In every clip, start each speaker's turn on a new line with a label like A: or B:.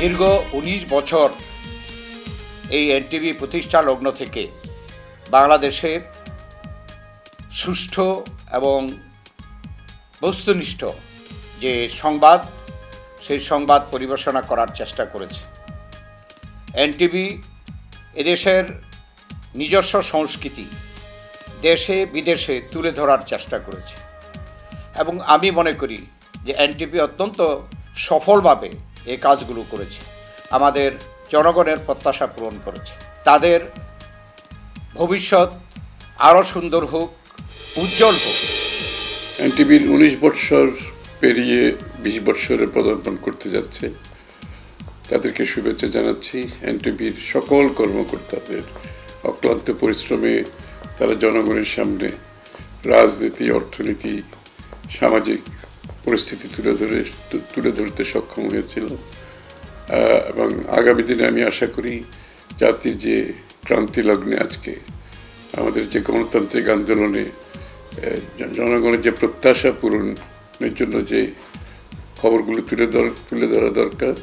A: দীর্ঘ ১৯ বছর এই এনটিভি প্রতিষ্ঠা লগ্ন থেকে বাংলাদেশে সুষ্ঠু এবং বস্তুনিষ্ঠ যে সংবাদ, সেই সংবাদ পরিবেশনা করার চেষ্টা করেছে। এনটিভি এদেশের নিজস্ব সংস্কৃতি দেশে বিদেশে তুলে ধরার চেষ্টা করেছে এবং আমি মনে করি যে এনটিভি অত্যন্ত সফলভাবে এই কাজগুলো করেছে, আমাদের জনগণের প্রত্যাশা পূরণ করেছে। তাদের ভবিষ্যৎ আরও সুন্দর হোক, উজ্জ্বল হোক।
B: এনটিভির ১৯ বৎসর পেরিয়ে ২০ বৎসরে পদার্পণ করতে যাচ্ছে, তাদেরকে শুভেচ্ছা জানাচ্ছি। এনটিভির সকল কর্মকর্তাদের অক্লান্ত পরিশ্রমে তারা জনগণের সামনে রাজনীতি, অর্থনীতি, সামাজিক পরিস্থিতি তুলে ধরতে সক্ষম হয়েছিল এবং আগামী দিনে আমি আশা করি জাতির যে ক্রান্তি লগ্নে আজকে আমাদের যে গণতান্ত্রিক আন্দোলনে জনগণের যে প্রত্যাশা পূরণের জন্য যে খবরগুলো তুলে ধরা দরকার,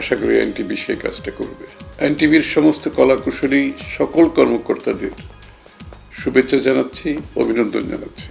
B: আশা করি এনটিভি সেই কাজটা করবে। এনটিভির সমস্ত কলাকুশলী সকল কর্মকর্তাদের শুভেচ্ছা জানাচ্ছি, অভিনন্দন জানাচ্ছি।